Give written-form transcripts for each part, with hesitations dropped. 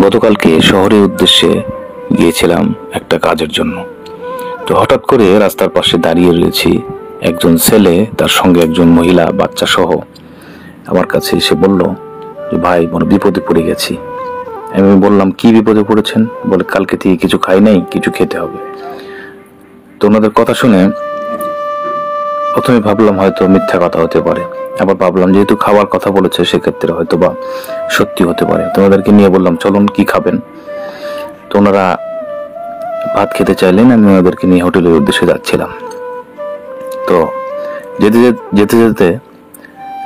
গতকালকে শহরের উদ্দেশ্যে গিয়েছিলাম একটা কাজের জন্য। তো হঠাৎ করে রাস্তার পাশে দাঁড়িয়ে রয়েছি, একজন ছেলে তার সঙ্গে একজন মহিলা বাচ্চা সহ আমার কাছে এসে বলল যে ভাই বড় বিপদে পড়ে গেছি। আমি বললাম কি বিপদে পড়েছেন? বলে কালকে থেকে কিছু খাই নাই, কিছু খেতে হবে। তো ওনাদের কথা শুনে প্রথমে ভাবলাম হয়তো মিথ্যা কথা হতে পারে, আবার ভাবলাম যেহেতু খাবার কথা বলেছে সেক্ষেত্রে হয়তো বা সত্যি হতে পারে। তো ওনাদেরকে নিয়ে বললাম চলুন কি খাবেন। তো ওনারা ভাত খেতে চাইলেন, আমি ওনাদেরকে নিয়ে হোটেলের উদ্দেশ্যে যাচ্ছিলাম। তো যেতে যেতে যেতে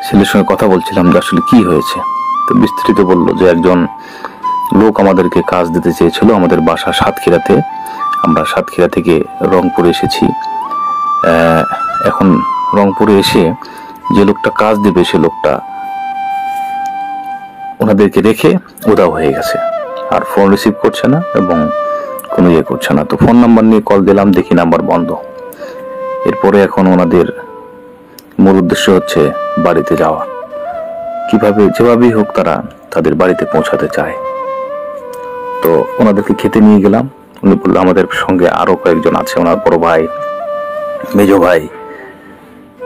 ছেলের সঙ্গে কথা বলছিলাম যে আসলে কি হয়েছে। তো বিস্তারিত বললো যে একজন লোক আমাদেরকে কাজ দিতে চেয়েছিল আমাদের বাসা সাতক্ষীরাতে। আমরা সাতক্ষীরা থেকে রংপুরে এসেছি। এখন রংপুরে এসে যে লোকটা কাজ দিবে সে লোকটা ওনাদেরকে রেখে উধাও হয়ে গেছে, আর ফোন রিসিভ করছে না এবং কোনো ইয়ে করছে না। তো ফোন নাম্বার নিয়ে কল দিলাম, দেখি নাম্বার বন্ধ। এরপরে এখন ওনাদের মূল উদ্দেশ্য হচ্ছে বাড়িতে যাওয়া, কিভাবে যেভাবেই হোক তারা তাদের বাড়িতে পৌঁছাতে চায়। তো ওনাদেরকে খেতে নিয়ে গেলাম। উনি বললো আমাদের সঙ্গে আরো কয়েকজন আছে, ওনার বড় ভাই, মেজ ভাই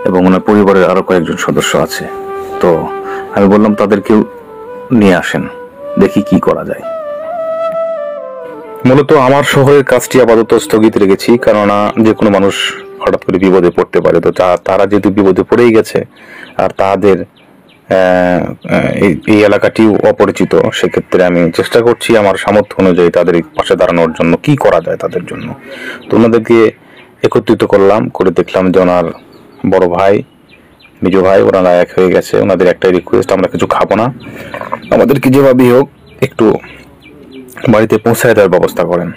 এবং ওনার পরিবারের আরো কয়েকজন সদস্য আছে। তো আমি বললাম তাদেরকেও নিয়ে আসেন, দেখি কি করা যায়। মূলত আমার শহরের কাজটি আপাতত স্থগিত রেখেছি, কেননা যে কোনো মানুষ হঠাৎ করে বিপদে পড়তে পারে। তো তারা যেহেতু বিপদে পড়েই গেছে আর তাদের এই এলাকাটি অপরিচিত, সেক্ষেত্রে আমি চেষ্টা করছি আমার সামর্থ্য অনুযায়ী তাদের পাশে দাঁড়ানোর জন্য কি করা যায় তাদের জন্য। তো ওনাদেরকে একত্রিত করলাম, করে দেখলাম যে ওনার বড় ভাই, মেজ ভাই, ওনারা এক হয়ে গেছে। ওনাদের একটাই রিকোয়েস্ট, আমরা কিছু খাবো না, আমাদেরকে যেভাবেই হোক একটু বাড়িতে পৌঁছায় দেওয়ার ব্যবস্থা করেন,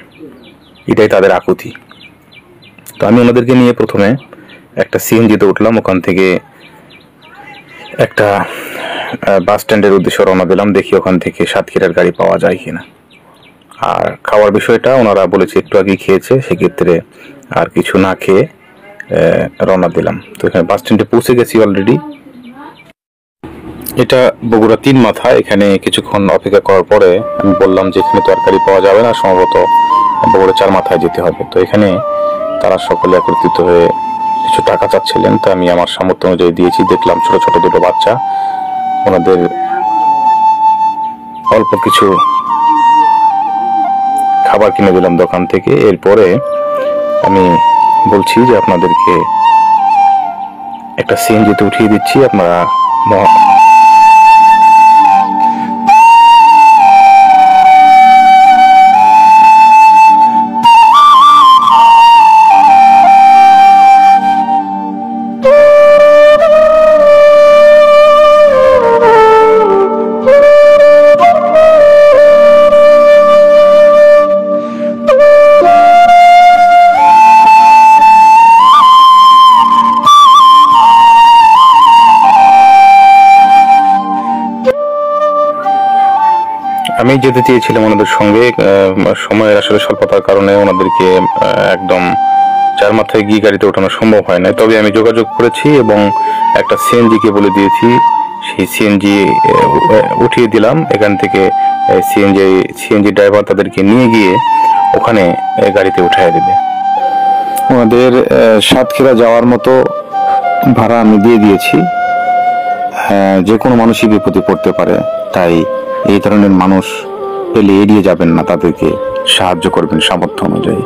এটাই তাদের আকুতি। তো আমি ওনাদেরকে নিয়ে প্রথমে একটা সিএনজিতে উঠলাম, ওখান থেকে একটা বাস স্ট্যান্ডের উদ্দেশ্যে রওনা দিলাম, দেখি ওখান থেকে সাতক্ষীরার গাড়ি পাওয়া যায় কিনা। আর খাওয়ার বিষয়টা ওনারা বলেছে একটু আগে খেয়েছে, সেক্ষেত্রে আর কিছু না খেয়ে রওনা দিলাম। তো এখানে বাস স্ট্যান্ডে পৌঁছে গেছি অলরেডি। এটা বগুড়া 3 মাথা। এখানে কিছুক্ষণ অপেক্ষা করার পরে আমি বললাম যে এখানে তরকারি পাওয়া যাবে না, সম্ভবত বগুড়া 4 মাথায় যেতে হবে। তো এখানে তারা সকলে একত্রিত হয়ে কিছু টাকা চাচ্ছিলেন, তো আমি আমার সামর্থ্য অনুযায়ী দিয়েছি। দেখলাম ছোট ছোট দুটো বাচ্চা, ওনাদের অল্প কিছু খাবার কিনে দিলাম দোকান থেকে। এরপরে আমি বলছি যে আপনাদেরকে একটা সিএনজিতে উঠিয়ে দিচ্ছি, আপনারা আমি যেতে চেয়েছিলাম ওনাদের সঙ্গে, সময়ের আসলে স্বল্পতার কারণে ওনাদেরকে একদম 4 মাথায় গিয়ে গাড়িতে ওঠানো সম্ভব হয় না। তবে আমি যোগাযোগ করেছি এবং একটা সিএনজিকে বলে দিয়েছি, সেই সিএনজি উঠিয়ে দিলাম। এখান থেকে সিএনজি ড্রাইভার তাদেরকে নিয়ে গিয়ে ওখানে গাড়িতে উঠায় দেবে। ওনাদের সাতক্ষীরা যাওয়ার মতো ভাড়া আমি দিয়ে দিয়েছি। যে কোনো মানুষই বিপদে পড়তে পারে, তাই এই ধরনের মানুষ পেলে এড়িয়ে যাবেন না, তাদেরকে সাহায্য করবেন সামর্থ্য অনুযায়ী।